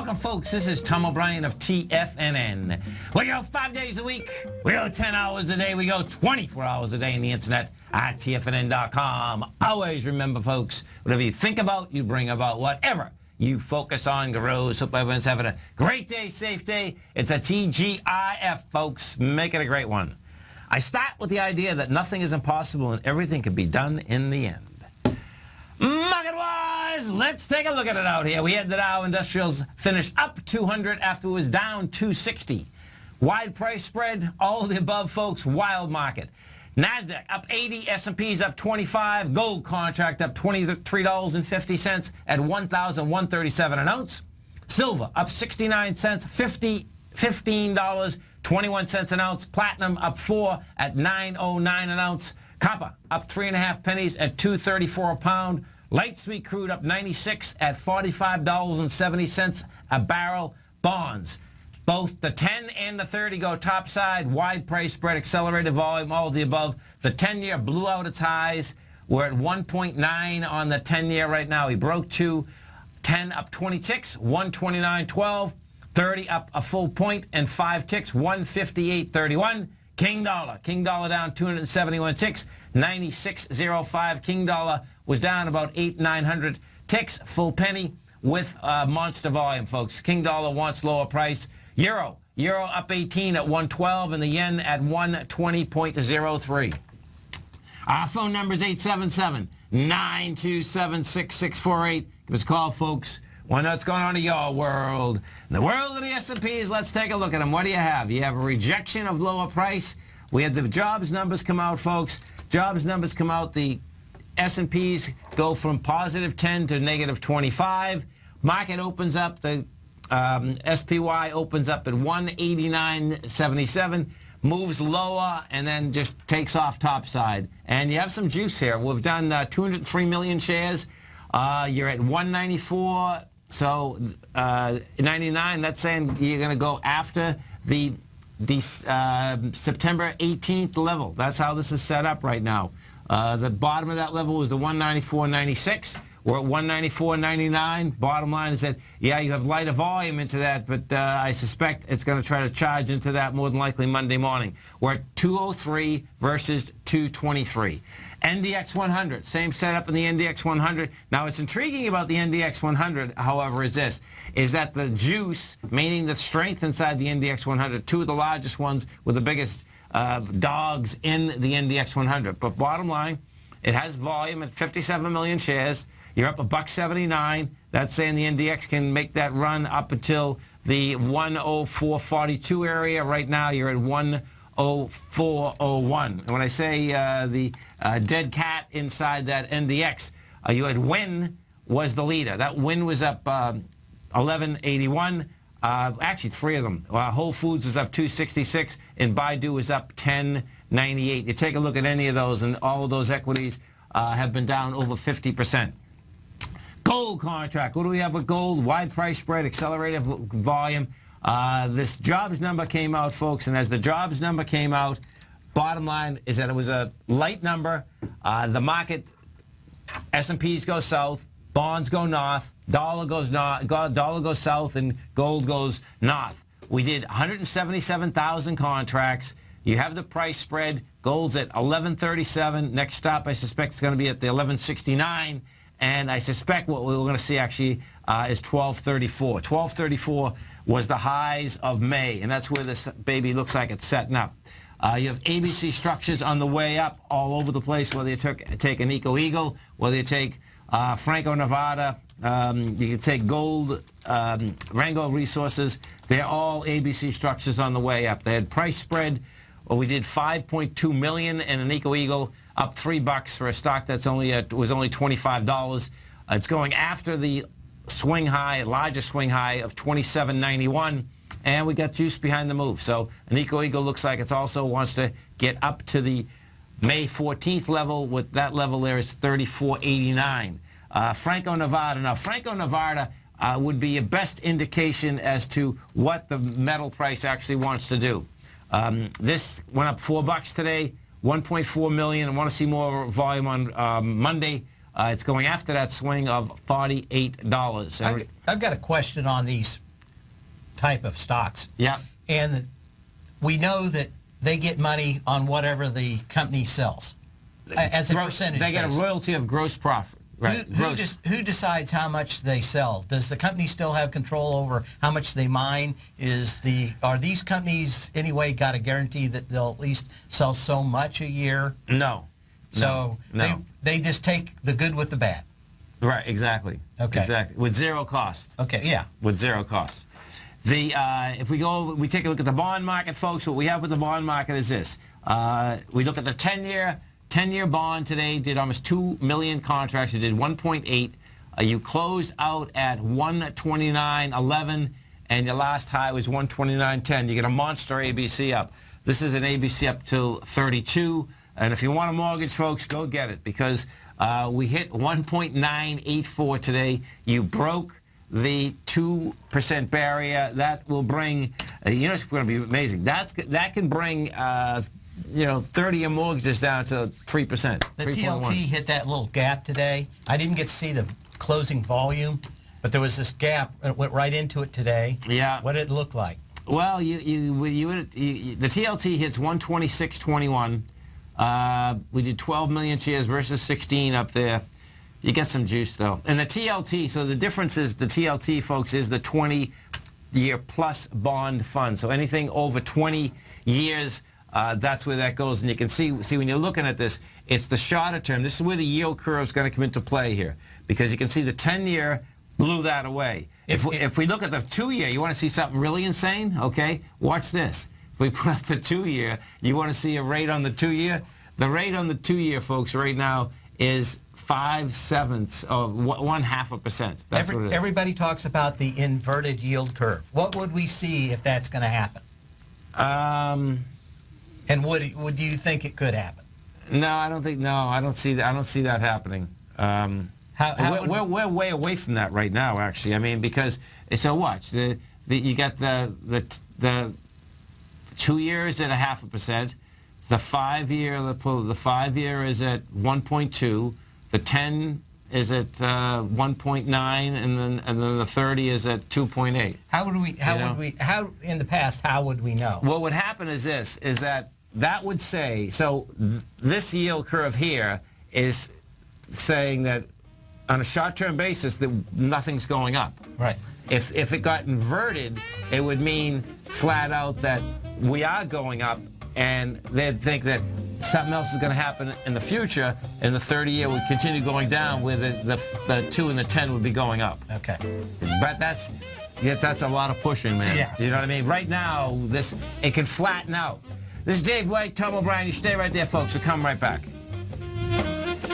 Welcome, folks. This is Tom O'Brien of TFNN. We go 5 days a week. We go 10 hours a day. We go 24 hours a day on the internet at TFNN.com. Always remember, folks, whatever you think about, you bring about. Whatever you focus on grows. Hope everyone's having a great day, safe day. It's a TGIF, folks. Make it a great one. I start with the idea that nothing is impossible and everything can be done in the end. Market-wise, let's take a look at it out here. We had the Dow Industrials finish up 200 after it was down 260. Wide price spread, all of the above, folks. Wild market. NASDAQ up 80, S&P's up 25, gold contract up $23.50 at $1,137 an ounce. Silver up 69 cents, $15.21 an ounce. Platinum up 4 at $9.09 an ounce. Copper up 3.5 pennies at $2.34 a pound. Light sweet crude up 96 at $45.70 a barrel. Bonds, both the 10 and the 30 go topside. Wide price spread, accelerated volume, all of the above. The 10-year blew out its highs. We're at 1.9 on the 10-year right now. We broke 2. 10 up 20 ticks, 129.12. 30 up a full point and 5 ticks, 158.31. King dollar down 271 ticks, 96.05. King dollar was down about 800-900 ticks, full penny with monster volume, folks. King dollar wants lower price. Euro up 18 at 112 and the yen at 120.03. Our phone number is 877-927-6648. Give us a call, folks. Want to know what's going on in your world. In the world of the S&Ps, let's take a look at them. What do you have? You have a rejection of lower price. We had the jobs numbers come out, folks. Jobs numbers come out. The S&Ps go from positive 10 to negative 25. Market opens up. The SPY opens up at 189.77. Moves lower and then just takes off topside. And you have some juice here. We've done 203 million shares. You're at 194, so 99. That's saying you're going to go after the September 18th level. That's how this is set up right now. The bottom of that level was the 194.96. We're at 194.99. Bottom line is that, yeah, you have lighter volume into that, but I suspect it's going to try to charge into that more than likely Monday morning. We're at 203 versus 223. NDX 100, same setup in the NDX 100. Now, what's intriguing about the NDX 100, however, is this, is that the juice, meaning the strength inside the NDX 100, two of the largest ones with the biggest dogs in the NDX 100. But bottom line, it has volume at 57 million shares. You're up $1.79. That's saying the NDX can make that run up until the 104.42 area. Right now, you're at 104.01. And when I say the dead cat inside that NDX, you had Win was the leader. That Win was up 11.81. Actually, 3 of them. Whole Foods was up 2.66, and Baidu was up 10.98. You take a look at any of those, and all of those equities have been down over 50%. Gold contract. What do we have with gold? Wide price spread, accelerated volume. This jobs number came out, folks, and as the jobs number came out, bottom line is that it was a light number. The market, S&Ps go south, bonds go north, dollar goes south, and gold goes north. We did 177,000 contracts. You have the price spread. Gold's at 11.37. Next stop, I suspect, is going to be at the 11.69. And I suspect what we're going to see actually is 12.34. 12.34 was the highs of May, and that's where this baby looks like it's setting up. You have ABC structures on the way up all over the place, whether you take an Eco-Eagle, whether you take Franco-Nevada, you can take gold, Rango Resources. They're all ABC structures on the way up. They had price spread. Well, we did 5.2 million in an Eco-Eagle, up $3 for a stock that's only was only $25. It's going after the swing high, largest swing high of 27.91, and we got juice behind the move. So an Eco-Eagle looks like it also wants to get up to the May 14th level. With that level there is 34.89. Franco-Nevada. Now, Franco-Nevada would be a best indication as to what the metal price actually wants to do. This went up $4 today. 1.4 million. I want to see more volume on Monday. It's going after that swing of $48. I've got a question on these type of stocks. Yeah. And we know that they get money on whatever the company sells as a percentage. They get a royalty of gross profit. Right. Who decides how much they sell? Does the company still have control over how much they mine? Are these companies anyway got a guarantee that they'll at least sell so much a year? No. So no. They just take the good with the bad. Right. Exactly. Okay. Exactly. With zero cost. Okay. Yeah. With zero cost. If we take a look at the bond market, folks, what we have with the bond market is this. We look at the 10-year bond today, did almost 2 million contracts. It did 1.8. You closed out at 129.11, and your last high was 129.10. You get a monster ABC up. This is an ABC up to 32. And if you want a mortgage, folks, go get it, because we hit 1.984 today. You broke the 2% barrier. That will bring, it's going to be amazing. That can bring 30-year mortgages down to 3%. The TLT hit that little gap today. I didn't get to see the closing volume, but there was this gap. It went right into it today. Yeah. What did it look like? Well, the TLT hits 126.21. We did 12 million shares versus 16 up there. You get some juice, though. And the TLT, so the difference is the TLT, folks, is the 20-year plus bond fund. So anything over 20 years, that's where that goes. And you can see when you're looking at this, it's the shorter term. This is where the yield curve is going to come into play here, because you can see the 10-year blew that away. If we look at the 2-year, you want to see something really insane? Okay, watch this. If we put up the 2-year, you want to see a rate on the 2-year? The rate on the 2-year, folks, right now is 0.5 or 0.5%. That's what it is. Everybody talks about the inverted yield curve. What would we see if that's going to happen? And would you think it could happen? No, I don't think. No, I don't see that. I don't see that happening. We're way away from that right now, actually. I mean, because so watch you got the 2 years at 0.5%. The 5-year is at 1.2. The 10 is at 1.9, and then the 30 is at 2.8. How in the past, how would we know? What would happen is this: is that would say, so this yield curve here is saying that on a short-term basis that nothing's going up. Right. If it got inverted, it would mean flat out that we are going up, and they'd think that something else is going to happen in the future, and the 30-year would continue going down, where the 2 and the 10 would be going up. Okay. But that's a lot of pushing, man. Yeah. Do you know what I mean? Right now, it can flatten out. This is Dave White, Tom O'Brien. You stay right there, folks. We'll come right back.